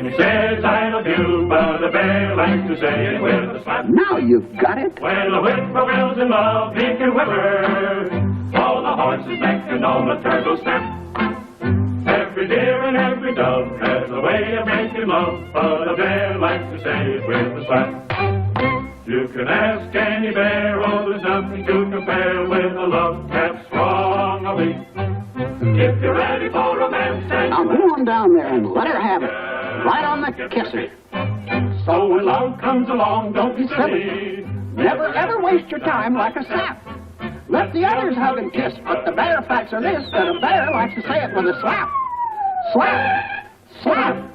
When he says I love you, but a bear likes to say it with a slap. Now you've got it. When the whippoorwill's in love, he can whipper. All the horses neck and all the turtles snap. Every deer and every dove has a way of making love, but a bear likes to say it with a slap. You can ask any bear, oh, there's nothing to compare with a love that's strong a week. If you're ready for romance, Now go on down there and let her have it. Right on the kisser. so when love comes along, don't be silly. Never ever waste your time like a sap. Let the others hug and kiss, but the bare facts are this, that a bear likes to say it with a slap. Slap! Slap!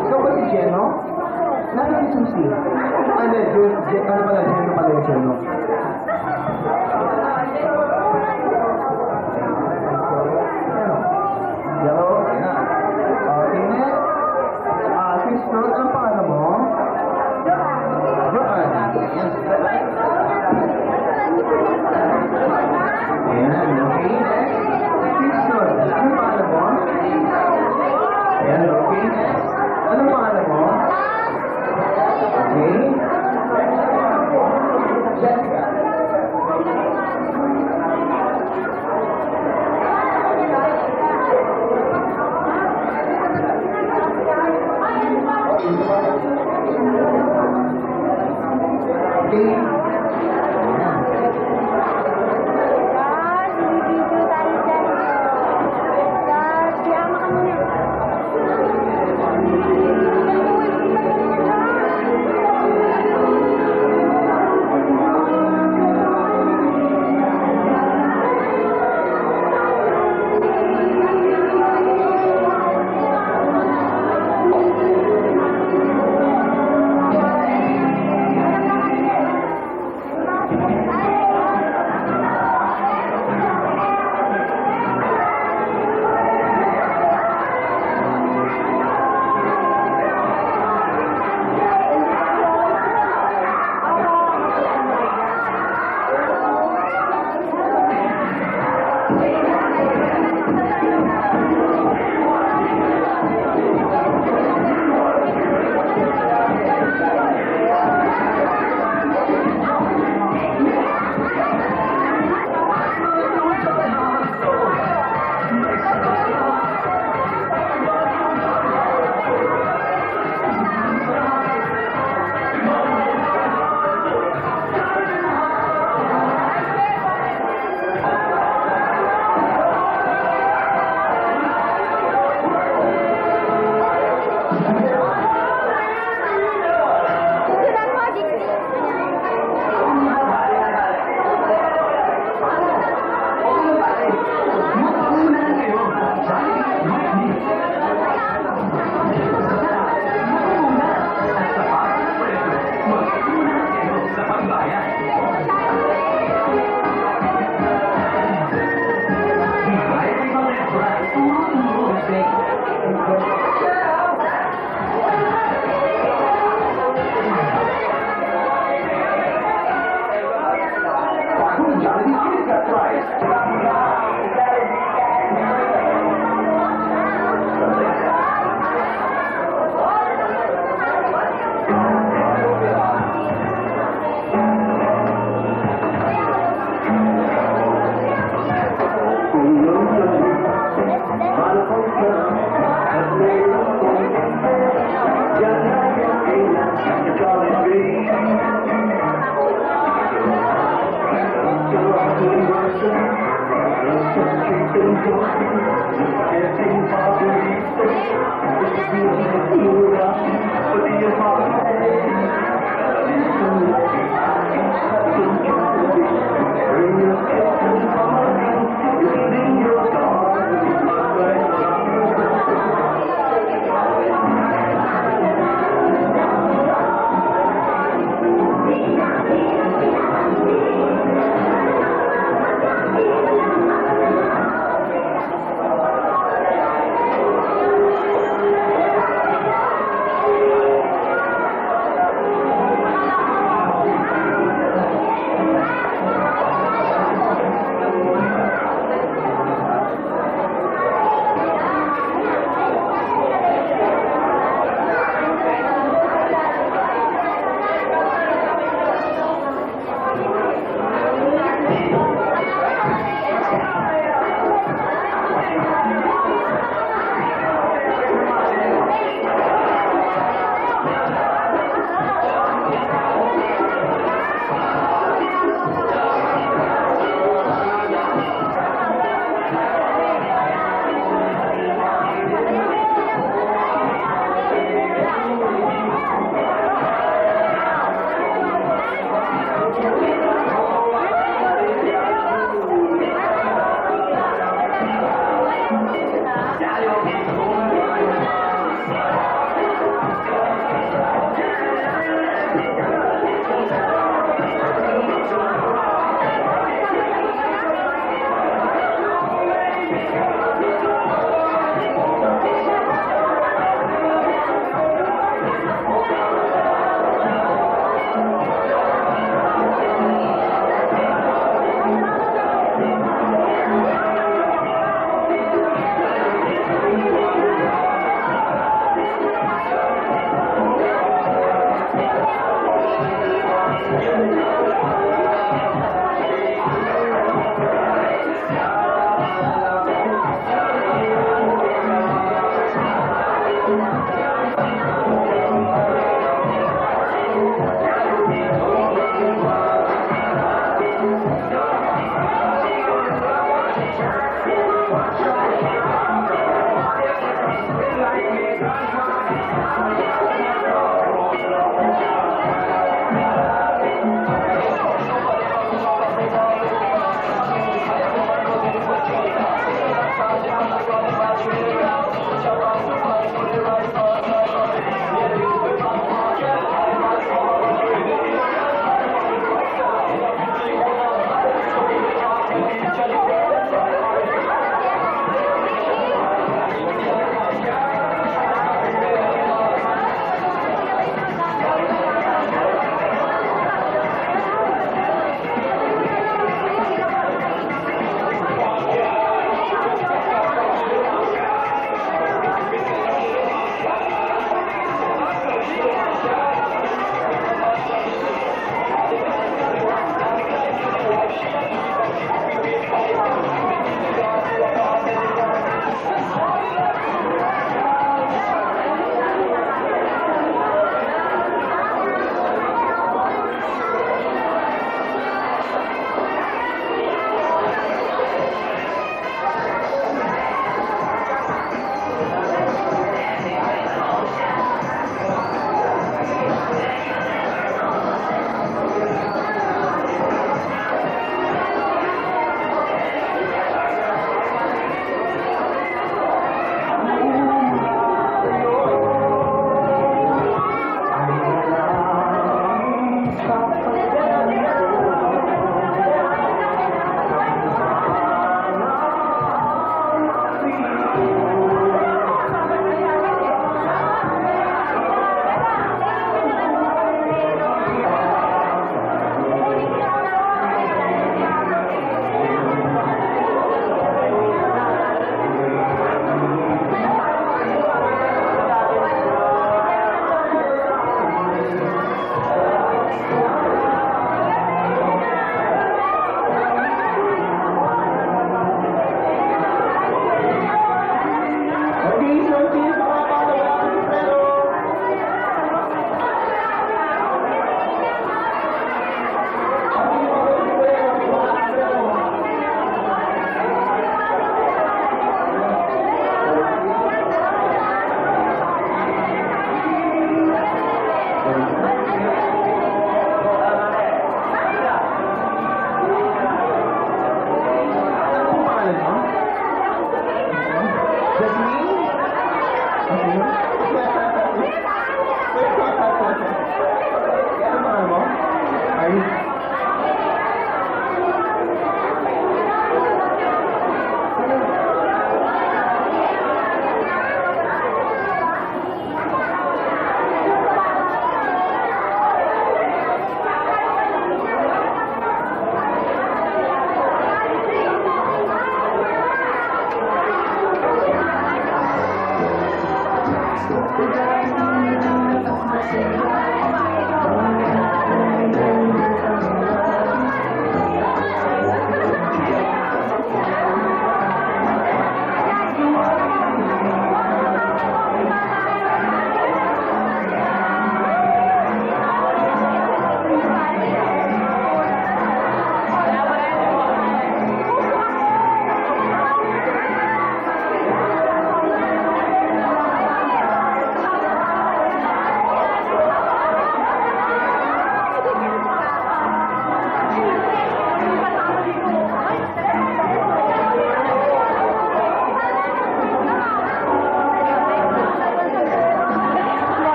Ikaw ba si Jeno? Nasaan si Susie? Ano pala, Jeno pala yung Jeno? Hello? Ayan. Tingnan. Sister, anong pangalan mo? Joan. Yes. Ayan, okay. Sister, anong pangalan mo? Ayan, okay. Anong pangalan mo? Okay. Jessica. Okay.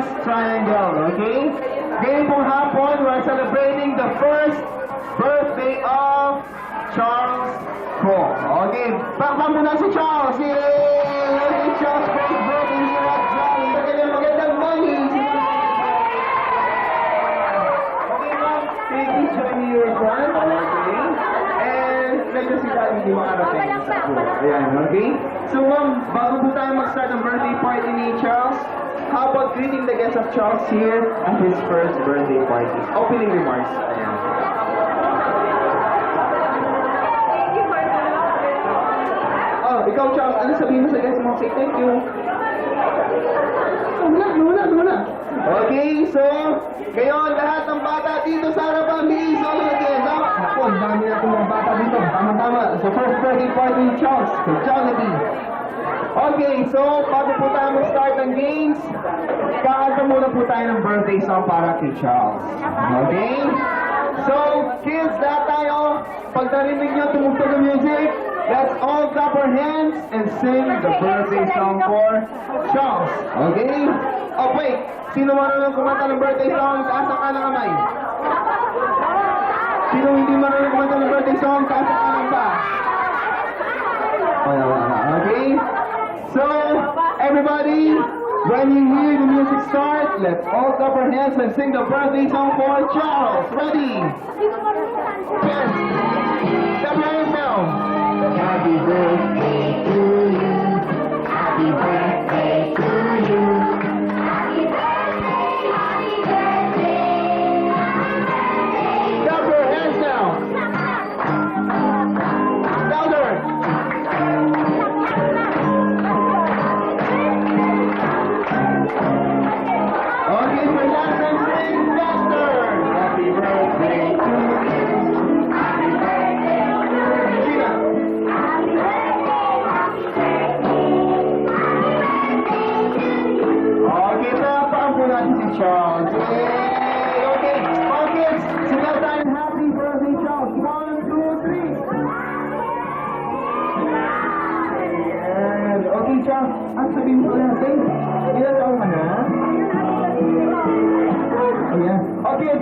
last triangle, okay? Ngayon pong hapon, we're celebrating the first birthday of Charles Cole. Okay, pakpan muna si Charles. Yay! Charles Cole's birthday here at Jolly. Magandang morning. Okay, ma'am. Thank you, join me your son. Okay. And medyo si Daddy hindi makarating sa school. Ayan, okay? So, ma'am, bago po tayo mag-start ang birthday party ni Charles, how about greeting the guests of Charles here at his first birthday party? Opening remarks. Ayan. Oh, ikaw, Charles, ano sabihin mo sa guests mo? Say thank you. Muna. Okay, so, ngayon, lahat ng bata dito sa harapan, please, all again. Ako, ang dami natin mga bata dito. Tama-tama. So, first birthday party ni Charles, kay Jollibee. Okay, so, bago po tayo mag-start ng games, kakanta muna po tayo ng birthday song para kay Charles. Okay? So, kids, lahat tayo, pag narinig nyo tumugtog ng music, let's all clap our hands and sing the birthday song for Charles. Okay? Oh, wait. Sino marunong kumanta ng birthday song? Taas ang kanang kamay. Sino hindi marunong kumanta ng birthday song? Taas ang kanang pa. Okay? So, everybody, when you hear the music start, let's all clap our hands and sing the birthday song for Charles. Ready? Yes. Clap your hands now. Happy birthday to you. Happy birthday to you. Happy birthday, happy birthday. Clap your hands now. Louder. Okay, for last time, sing faster. Happy birthday to you. Happy birthday to you. Happy birthday, happy birthday. Okay, tapakan po natin si Charles. Yay! Okay, kids, sila tayo happy birthday, Charles. 1, 2, 3. Ayan. Okay, Charles, ang sabihin ko natin, ilan taon ka na? Ayan. Okay.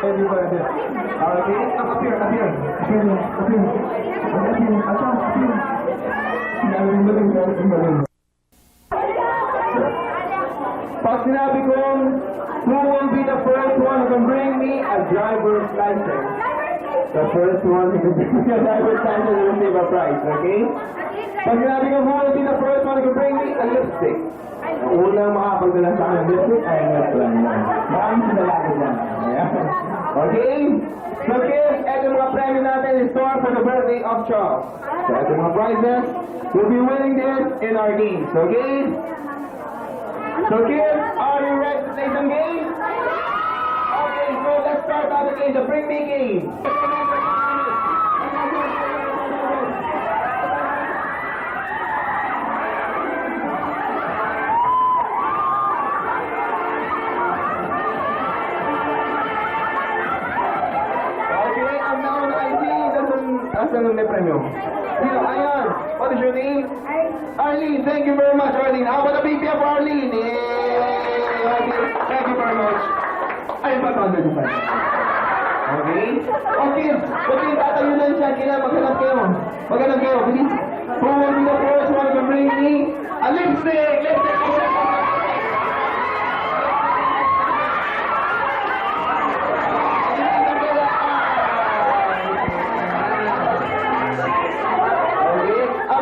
Everybody. Okay. Up here. Pag sinabi kong, who will be the first one who can bring me a driver's license? The first one who can bring me a driver's license will receive a prize, okay? Pag sinabi kong, who will be the first one who can bring me a lipstick? Ang unang makapagdala sa akin ng lipstick ay lang yan. Maraming sinalagi yan. Ayan. Okay? So kids, ito mga premyo natin in store for the birthday of Charles. So ito mga prizes. We'll be winning this in our games, okay? So kids, are you ready to play some games? Okay, so let's start out the game, the Bring Me game. Okay, ang nauna ay si, asan ang may premyo? Sino? Ayan. What is your name? Arlene. Thank you very much, Arlene. How about a big clap for Arlene? Yay! Okay. Thank you very much. Ayun ba ito? Okay? Okay. Okay, tatayo na siya. Kailangan maghanap kayo. Maghanap kayo. Please. Who will be the first one to bring me a lipstick? Lipstick.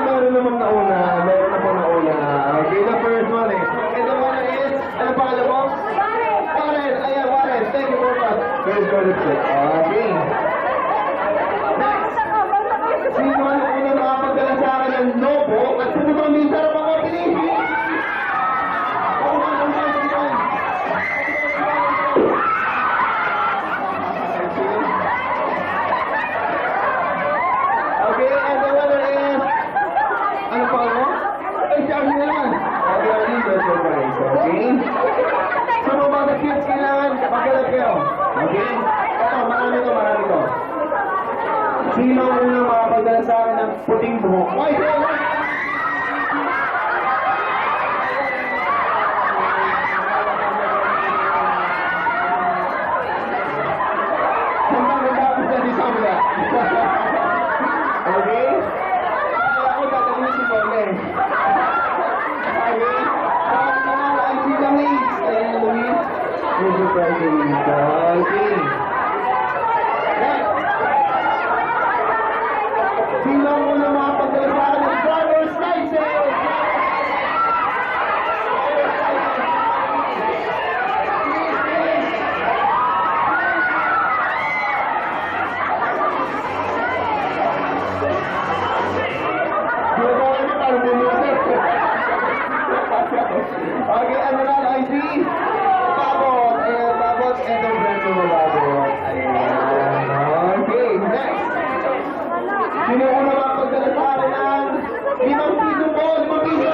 Meron na po nauna. Okay, the first one eh. And the one is, ano pangalan mo? Warren! Ayan, Warren. Thank you very much. Very good. Okay. Next. Sino ang unang makapagdala sa akin ng lobo at pumunong din sa harap ako? Bilis! Okay, and the winner is... Ano pa ako? Ay, si Arlene naman. Okay, Arlene, there's your prize. Okay? So, mga kids, kailangan magkalat kayo. Okay? Ito, marami to. Sino ang unang makapagdala sa akin ng puting buhok? Ay, kabila. Okay? Ako gagawin si Tole. Okay? Ay, si Luis. Ayan, Luis. Medyo pwede dito. Okay. Next. Sino ang unang makapagdala sa akin ng driver's license? Okay, ano na, ID? Babot. Ayan, babot. Ito, Brento, babot. Ayan. Okay, next. Sino ko na mapagdala sa akin ng 5 piso po? 5 piso.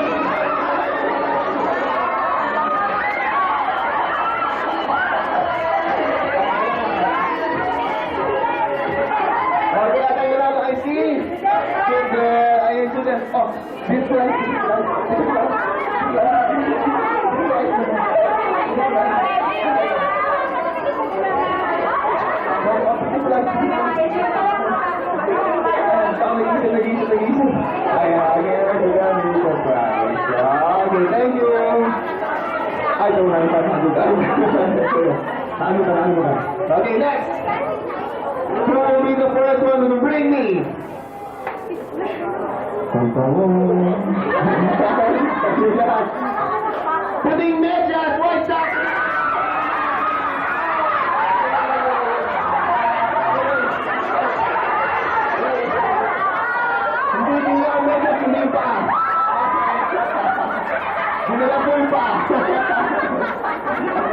Okay, atay na lang, ID. Ayan, student. Oh, this one. Okay, thank you. Ay, ito na, 500. Okay, next. Who will be the first one to bring me? Puting medyas, White Sox! Hindi nila ang medyas, hindi yung paa. Hindi lang po yung paa.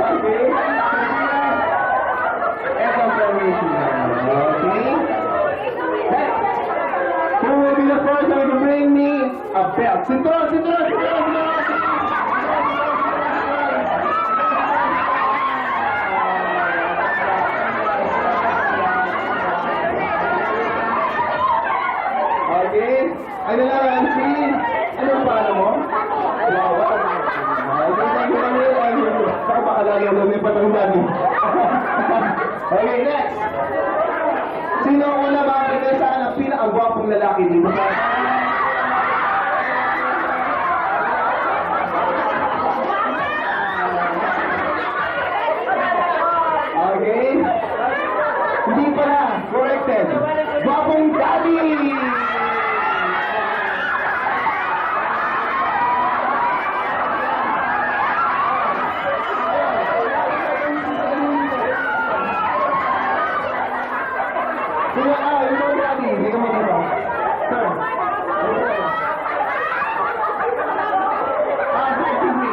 Okay? Ito ang formation namin. Okay? Next. Who will be the first one to bring me a belt? Sinturon, sinturon, sinturon, sinturon! Okay? Ano na, Nancy? Anong pala mo? Wow, what a nice one. Okay, thank you, thank you. Saka makalala mo, may patanggan mo. Okay, next. Sino ang una makakita sa ang pinakagwapong lalaki dito sa... Okay? Hindi pala. Corrected. Gwapong daddy! Sino? Ito ang daddy. Hindi ka maganda. Sir. Excuse me.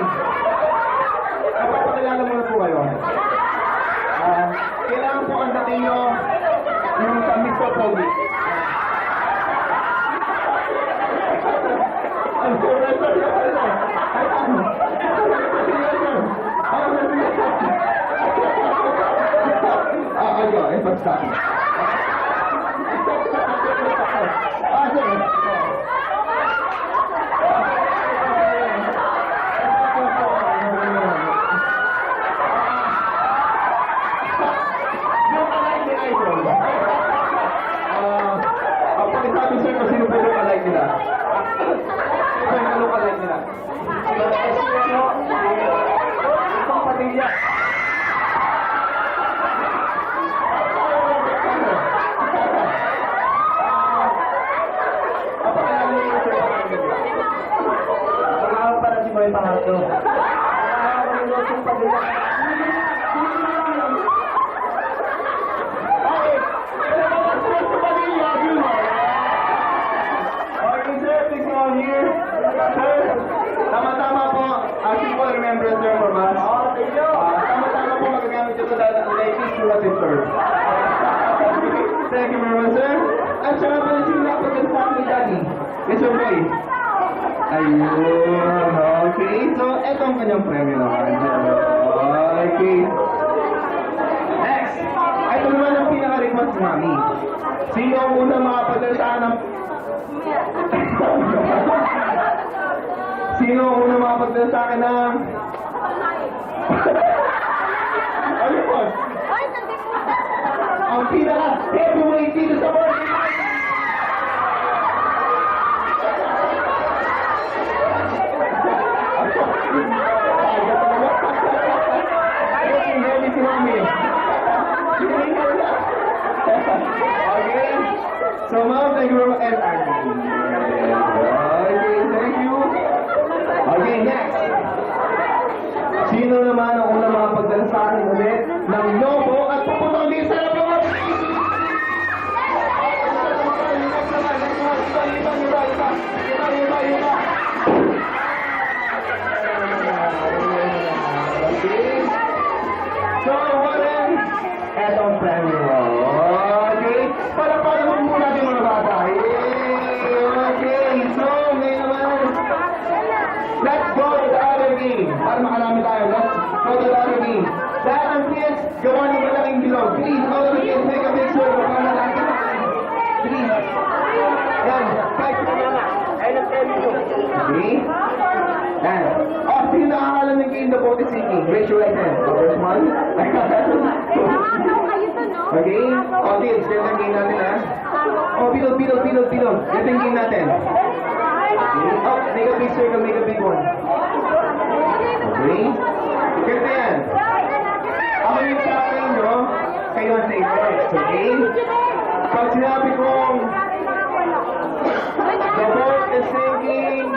Napapakilala muna po kayo. Kailangan po ang dating nyo yung sa Mr. Pogi. Ang sorry, sorry, sorry. Ayo, basta. Pagkasabi sir kung sino po yung kalike nila. Sino yung kalike nila? Isang patilya. Apakilala niyo yung sir yung kalike nila. Pag-aawag para si Boy Pangato. Isang patilya. Okay. Okay, sir, please go on here. Sir, tama-tama po. Actually po, remember, sir, for us. Tama-tama po magagamit ito dahil ang ladies to what it serves. Thank you very much, sir. At siya nga pala sila pagkasabi ni Daddy. Yes, sir, boy. Ayun, okay. So, eto ang kanyang premyo naman. Okay. Next. Ito naman ang pinaka-request namin. Sino ang unang makapadala ng... Sino ang unang makapagdala sa akin ng... Ano po? Ang pinaka-heavyweight thank you very much. And okay, thank you. Okay, next. Sino naman ang unang makapagdala sa akin ulit ng lobo at pupunta din sa labas? Okay. So, what is? Eto ang premyo mo. Okay. Palapalan mo muna natin mga bata. Okay. So, ngayon naman. Let's go to the other game. Para makarami tayo. Let's go to the other game. Lahat ng kids, gawa ng malaking bilog. Please, all of the kids, make a picture. Para natin. Please. Yan. Kahit sa mama. Ayun ang premyo nyo. Okay. Yan. Oh, sino nakakala ng game the boat is sinking? Raise your right hand. The first one. Okay? Oh, kids, yan ang game natin, ha? Oh, bilog. Yan ang game natin. Okay? Oh, make a big circle, make a big one. Okay? Ganito yan. Ako yung captain nyo, kayo ang sailors. Okay? Pag sinabi kong the boat is sinking,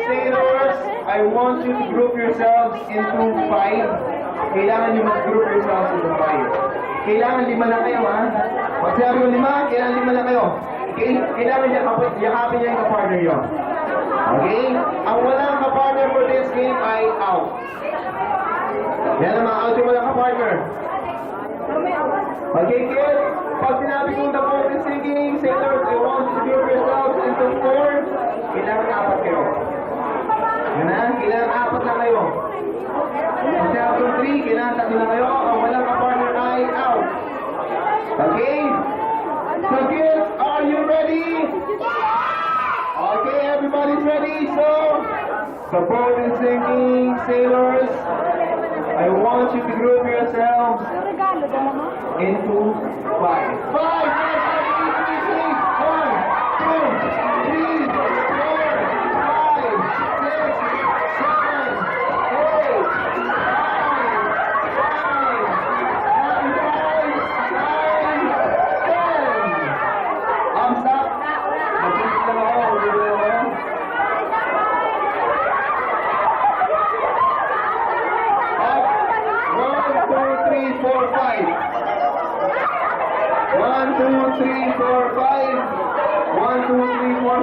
sailors, I want you to group yourselves into 5. Kailangan nyo mag-group yourselves into 5. Kailangan 5 lang kayo, ha? Pag sinabi ko 5, kailangan 5 lang kayo. Okay? Kailangan yakapin niya yung kapartner nyo. Okay? Ang walang kapartner for this game ay out. Yan ang mga out yung walang kapartner. Okay, kids? Pag sinabi kong the boat is sinking, sailors, I want you to group yourselves into 4. Kailangan 4 kayo. Yan na, kailangan 4 lang kayo. Pag sinabi kong 3, kailangan 3 lang kayo. Ang walang kapartner ay out. Okay? So kids, are you ready? Okay, everybody's ready. So, the boat is sinking, sailors. I want you to group yourselves into 5. 5! 1, 2, 3, 4,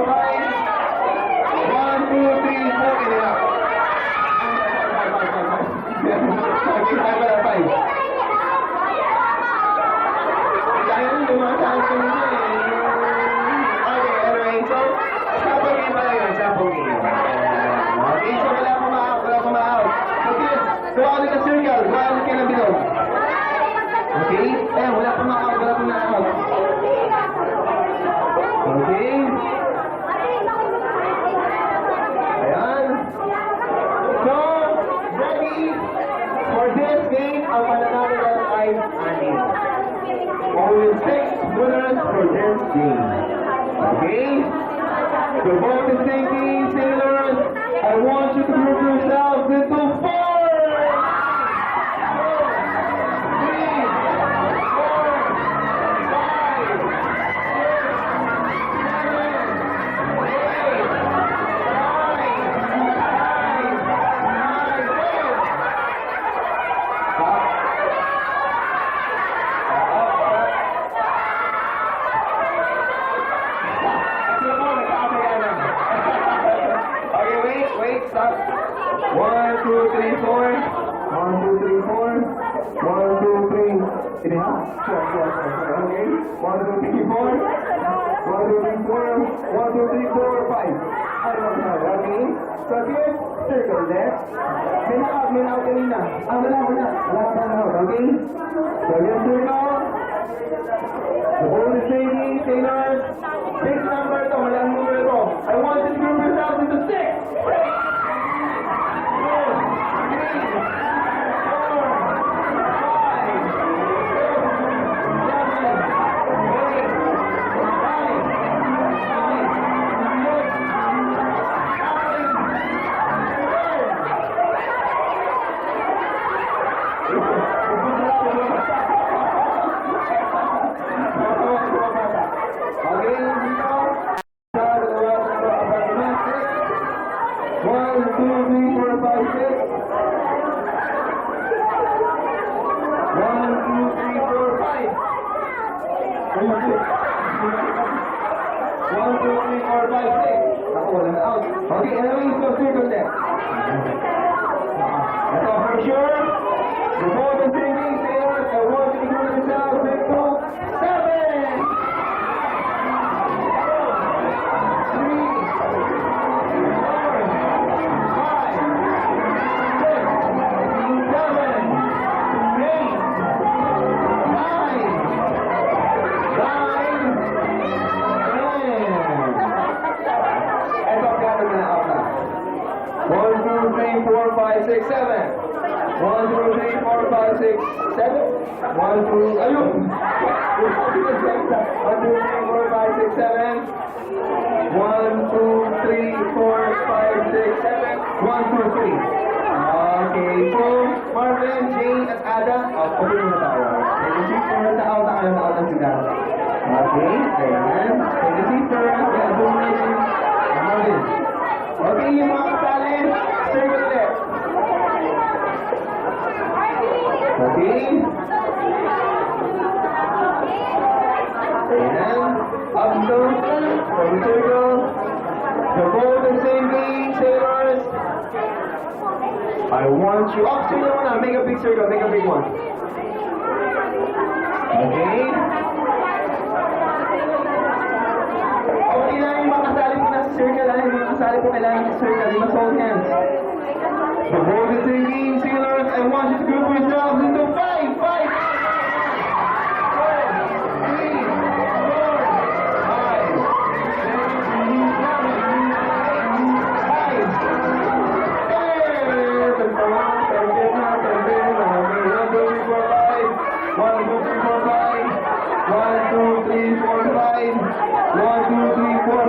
5, 6, 7, 8, 9, 10. Stop. Mag-isip lang ako. Okay? Eh, wala pa na-out. Okay? Ayan. So, ready for this game, ang mananalo ay 6. Only 6 winners for this game. Okay? The boat is sinking, sailors. I want you to group yourselves into 4. Stop. 1, 2, 3, 4. 1, 2, 3, 4. 1, 2, 3. 1, 2, 3, 4. 1, 2, 3, 4. 1, 2, 3, 4, 5. Okay? So, here, circle left. May na-out kanina. Wala ko na. Okay? So, here, circle. The ball is changing, sailors. 6 number ito. Walang number ito. I want you to group yourselves into 6. Okay, One, two, three, four, five, six. Ako, walang out. Okay, anyway, so circle that. Ito, for sure. Before the singing, sailors, I want you to go to the south, 6, 2, 7. 6, 7. 1, 2, 3, 4, 5, 6, 7. 1, 2, 3, 4, 5, 6, 7. 1, 2, ayun! 1, 2, 3, 4, 5, 6, 7. 1, 2, 3, 4, 5, 6, 7. 1, 2, 3. Okay, so, Marvin, Jane, at Ada, okay na tayo. Take a seat first, na-out na kayo, na-out na sila. Okay, ayan. Take a seat first, kaya doon na si Marvin. Okay, yung mga kasali, circle left. Okay. Ayan. Up down, from the circle. The golden singing sailors. I want you. Up to you now. Make a big circle. Make a big one. Okay. Okay na yung mga kasali po na sa circle. Yung mga kasali po kailangan sa circle. You must hold hands. The golden singing sailors. I want you to group yourselves into 5, 5.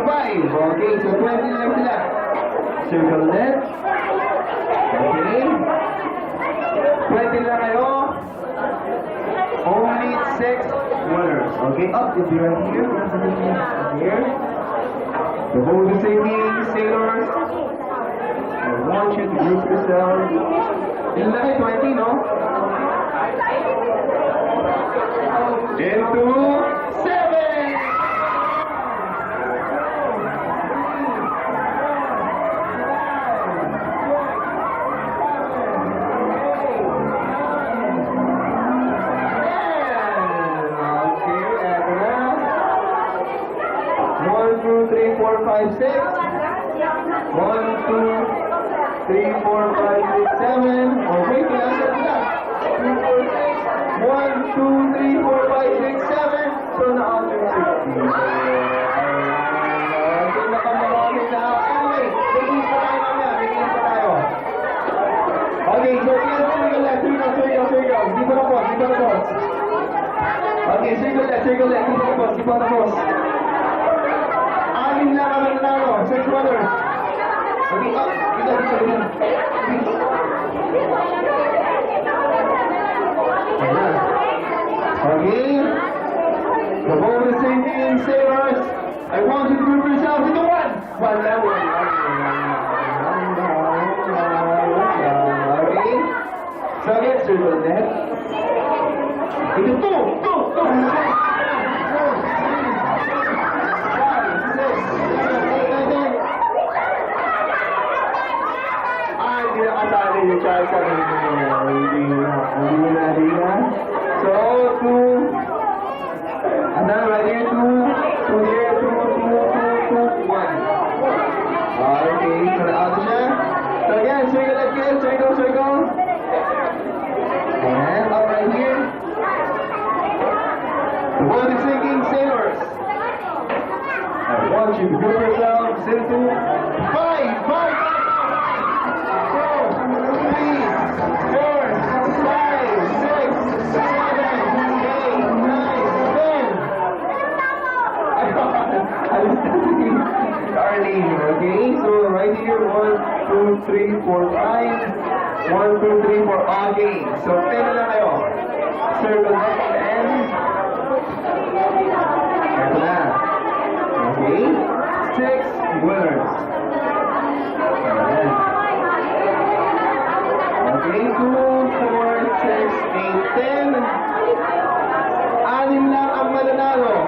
5. Okay, so 20 na lang sila. Circle left. Okay. 20 na kayo. Only 6 winners. Okay, up if you're here. Here. The whole singing sailors. I want you to group yourselves. Ilan na kayo? 20, no? Into 7. Two, three, four, five, six. 1, 2, 3, 4, 5, 6, 7. Okay, kailangan sila. 2, 4, 6. 1, 2, 3, 4, 5, 6, 7. So, na-out yung 60. Okay, nakamamamit na. Anyway, magiging pa tayo mamaya. Magiging pa tayo. Okay, so, circle left. Circle. Dito na po. Okay, circle left. Dito na po. Amin lang kami nanalo. 6 runners. Okay, up. Dito. Okay. The bonus singing sailors. I want you to group yourselves into 1. 1 level. Okay. So again, circle left. Into 2. Nakasali yung child sa hindi na. So, 2. And then right here, 2 here, 2, 1. Okay, so na-out siya. So again, circle. And up right here. The world is singing sailors. I want you to group yourselves into 5. 10. Darling, okay? So right here, 1, 2, 3, 4, 5. 1, 2, 3, 4. Okay. So 10 na lang kayo. Circle left and ito na. Okay? 6 winners. Ayan. Okay, 2, 4, 6, 8, 10. 6 lang ang mananalo.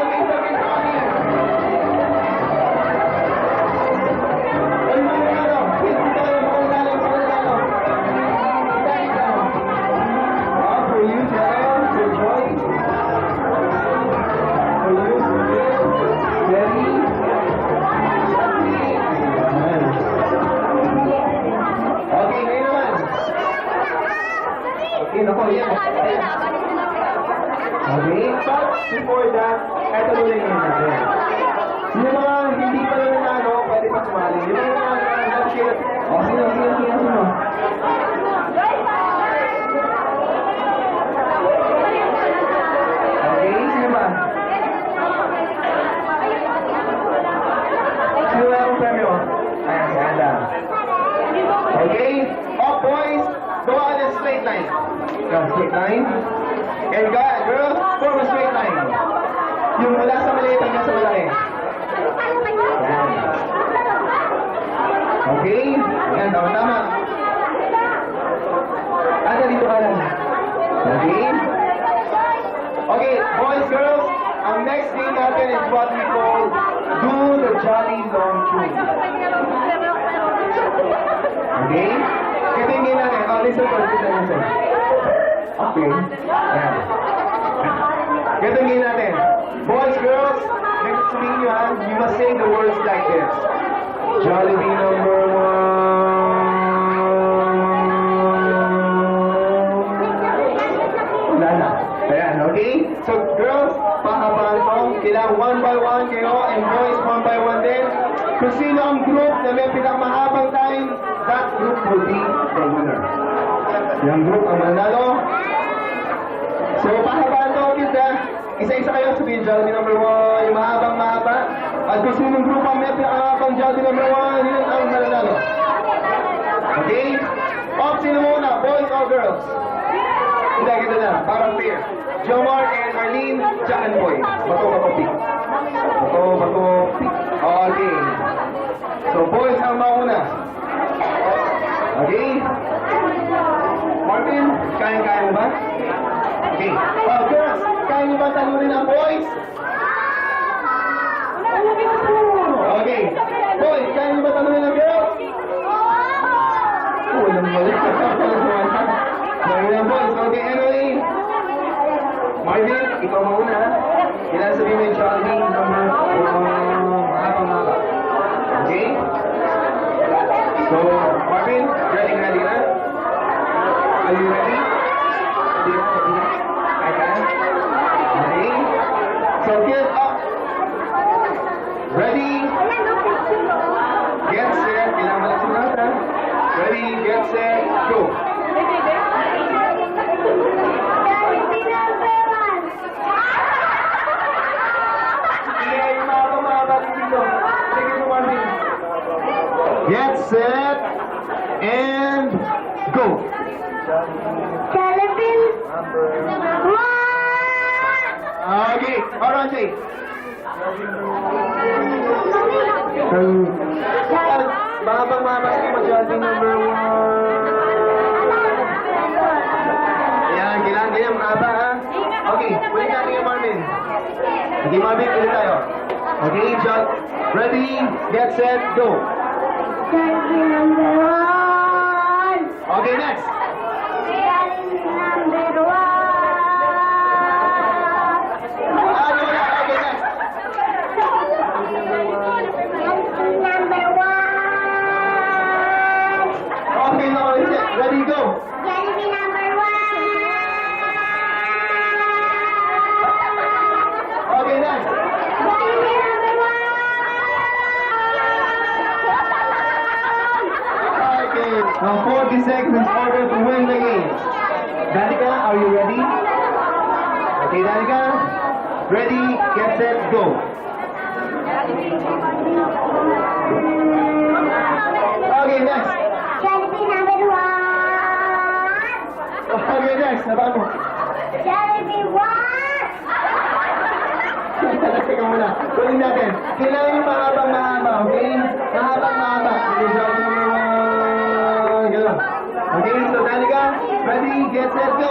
Okay, so keep coming. Ay, mga ano, dito tayo, maunalo. Dito. For you, Joel, for Joy. For you, Jenny. Okay, ngayon naman. Okay, naku, yan. Okay, but before that, eto muna yung natin. Yung mga hindi pa naman ano, pwede pa sumali. Yung mga nag-share. Oh, sino. Okay, sino ba? Sino ba yung premyo? Ayan, ganda. Okay, up boys, go on a straight line. Straight line. And girls, form a straight line. Yung mula sa maliit hanggang sa malaki. Yan. Okay? Yan, tama. Dito ka lang. Okay? Okay, boys, girls, ang next game natin is what we call Do the Jolly Long Tune. Okay? Ito yung game natin. Oh, listen. Okay. Yan. Ito yung game natin. Boys, girls, next to me, you must say the words like this. Jollibee number one. Wala na. Ayan, okay? So, girls, pahabaan ko. Kailangan one by one kayo, and boys, one by one din. Kung sino ang group na may pinakamahabang time, that group will be the winner. Yung group ang manalo. So, pahabaan ko, kids, ha? Isa-isa kayo sabihin, Jollibee number one, yung mahabang-mahaba. At kung sinong group ang may pinakamahabang Jollibee number one, yun ang mananalo. Okay? Off, sino muna? Boys or girls? Hindi, kita na. Parang pair. Jomar and Arlene, Jack and Boy. Bato, pick. Bato, pick. Okay. So, boys ang mauna. Okay? Martin, kaya mo ba? Okay. Oh, girls, kaya mo ba talunin ang boys? Okay. Boys, kaya mo ba talunin ang girls? Walang mali. Kaya ang boys. Okay, anyway. Marvin, ikaw mauna. Kailangan sabihin mo yung Jollibee number mahaba. Okay? So, Marvin, ready na? Are you ready? Okay. So, get up. Ready? Get set. Kailangan malasin natin. Ready, get set, go. Get set and go. Okay, alright, say. Babang mama, sige mo Jollibee number 1. Yan, kailangan ganyan, mahaba ha. Okay, ulit natin yung Marvin. Okay, Marvin, ulit tayo. Okay, John. Ready, get set, go. Jollibee number 1. Okay, next. Jollibee number 1. Wala. Okay, next. Jollibee number 1. Okay, no, ready, go. Jollibee number 1. Okay, next. Jollibee number 1. Okay, now 40 seconds in order to win the game. Danica, are you ready? Okay, Danica. Ready, get set, go. Okay, next. Jollibee number 1. Okay, next. Nabahan mo. Jollibee 1. Teka muna. Tuloy natin. Kailangan yung mahaba, okay? Mahaba. Okay, Jollibee number 1. Gano'n. Okay, so Danica, ready, get set, go.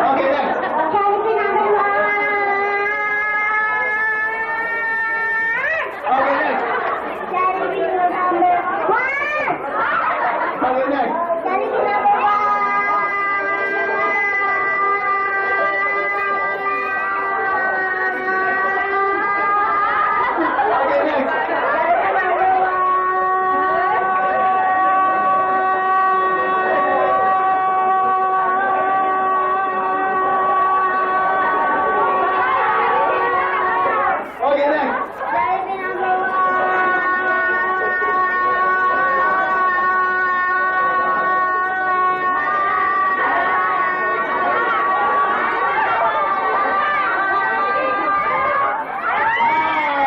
Okay, next. Jollibee number 1. Okay, next. Jollibee number 1. Okay, next. Jollibee number 1. Okay, next. Okay, next. Jollibee number 1.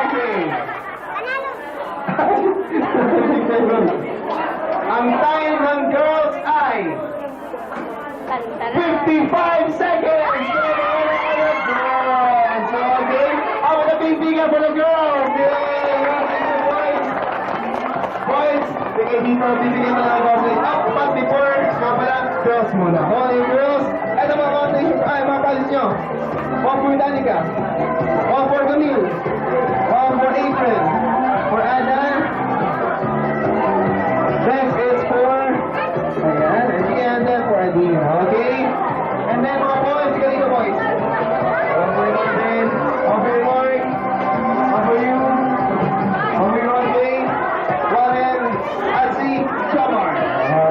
Okay. Ang time ng girl's eye. 55 seconds! So, okay, ako na bibigyan for the girls! Yay! Boys, sige dito, bibigyan mo lang ako. Up, but before, mga pala, girls muna. Okay, girls, ito mga contest, ay, mga palis nyo. One for Danica. One for Camille. One for April. For Ada. Next is for, ayan, and then for Adina, okay? And then mga boys, sige dito boys. One for Marvin, one for Mark, one for you, one for Rodney, one and Asi Chamar.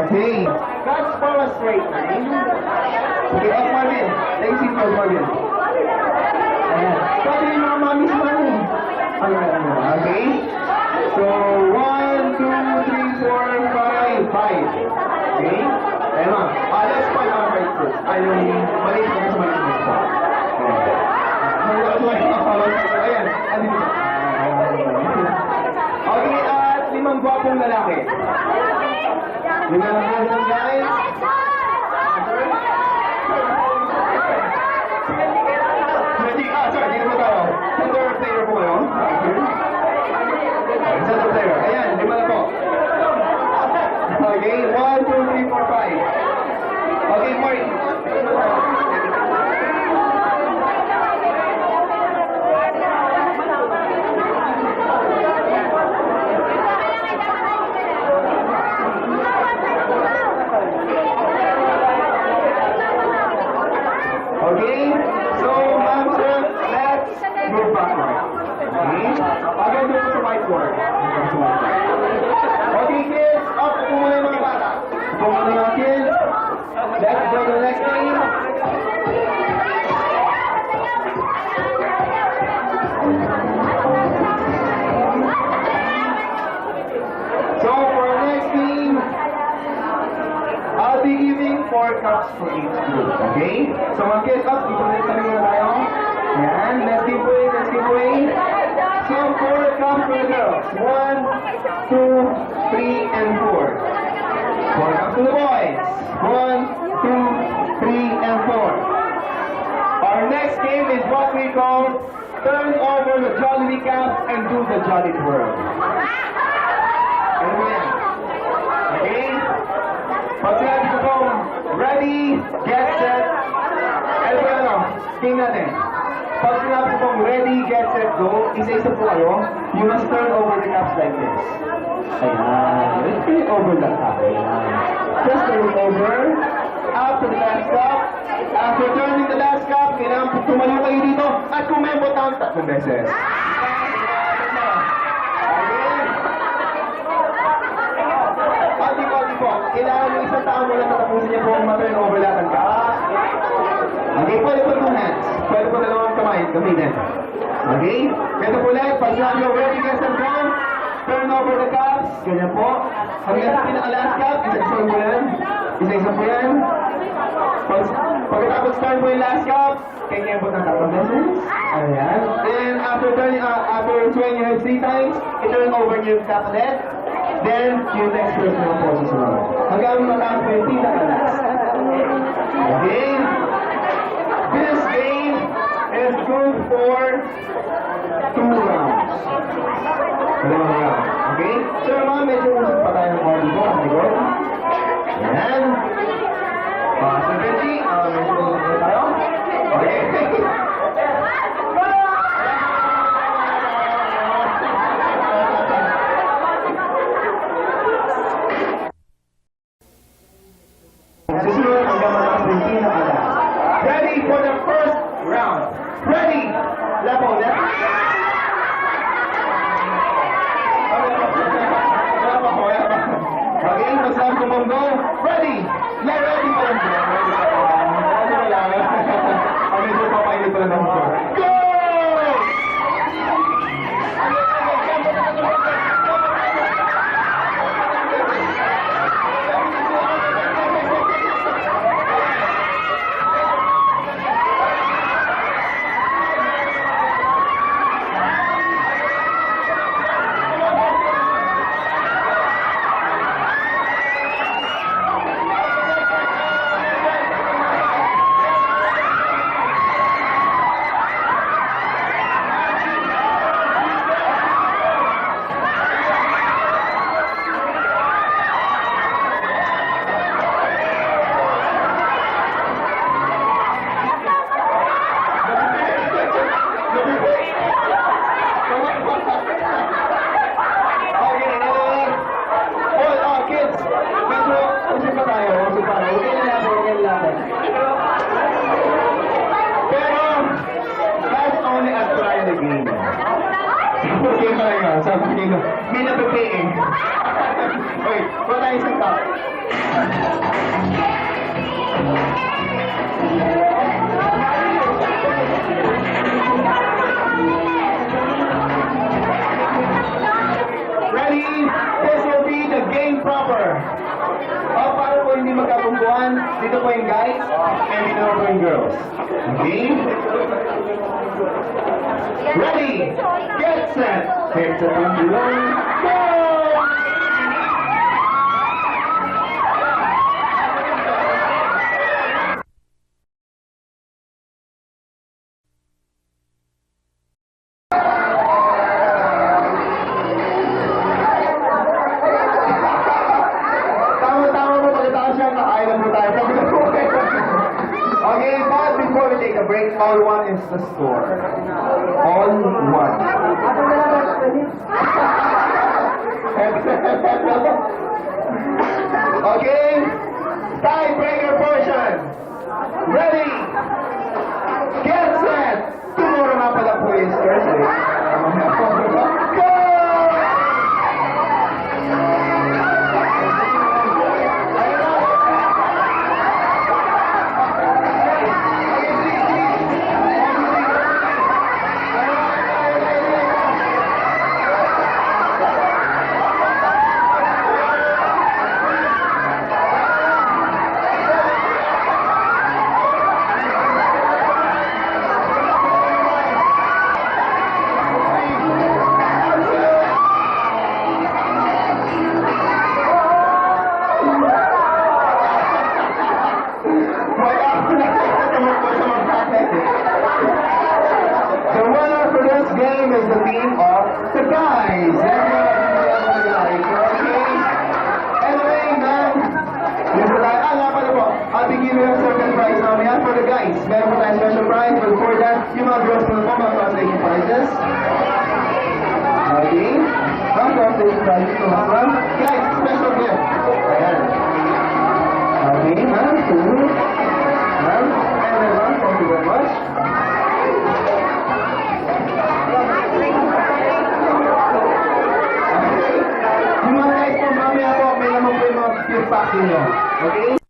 Okay. That's for a straight line. Okay, up Marvin. Take seat for Marvin. Ayan. Sabi yung mga mami sa Marvin. Okay. So, 1, 2, 3, 4, 5, 5. Okay? Ayan na. Let's find out right first. Ay, yung maliit na sa maliit na. Ayan. Okay, at 5 gwapong lalaki. 5 gwapong guys. Sorry, dito po tayo. Center player po kayo. Center player. Ayan, 5 na po. Okay, 1, 2, 3, 4, 5. Okay, Mark. cups for each group. Okay? So mga kids, up, dito na tayo. Yan, let's keep going, let's keep going. So 4 cups for the girls. 1, 2, 3, and 4. 4 cups to the boys. 1, 2, 3, and 4. Our next game is what we call turn over the Jollibee cap and do the Jolly twirl. Ano mo yan? Okay? Pag sinabi ko po, ready, get set. Ano ba ano? Game natin. Pag sinabi ko po, ready, get set, go. Isa-isa po kayo. You must turn over the cups like this. Ayan. Let's turn over the cup. Ayan. Just turn it over. After the last cup. After turning the last cup, kailangan tumayo kayo dito at kumembot ang 3 beses. Pati po. Kailangan yung isang tao mula matapusin niya po ang ma-turn over lahat ng cup. Okay, pwede po 2 hands. Pwede po 2 kamay gamitin. Okay? Ito po lang, pag sabi ko, ready, guys, and go. Turn over the cups. Ganyan po. Hanggang sa pinaka-last cup, isa-isa po yan. Isa-isa po yan. Pagkatapos turn po yung last cup, kaya po ng 3 beses. Ayan. Then, after swinging your head 3 times, i-turn over yung cup ulit. Then, yung next person ang po susunod. Hanggang matapos po yung pinaka-last. Okay? This game is good for 2 rounds. 2 rounds. Okay? So, mga medyo usap pa tayo ng mga dito. Likod. Ayan. So, Benji, medyo usap na tayo. Okay. Susunod hanggang matapos yung pinaka-last. Ready for the first round. Ready! Level, left. Okay, masabi ko mong go. Ready! Ready po lang. Ready na lang. Medyo papainit pa lang ng go. Go! May napiping. Wait, wala tayo isang top. Ready? This will be the game proper. Para po hindi magkatungkuhan, dito po yung guys, and dito po yung girls. Okay? Ready? Get set! Hit the pendulum. Go! Tama-tama po pagkatapos siya, nakailan mo tayo. Okay, but before we take a break, all one is the score. All one. Okay, tiebreaker portion. Ready? Get set! Tomorrow nga pala po is Thursday. Go! Yes? Okay. Ma'am, got this prize to ma'am. Guys, special gift. Ayan. Okay, ma'am. To you. Ma'am, everyone, thank you very much. Yung mga guys po, mamaya po, may naman po yung mga gift pack ninyo. Okay?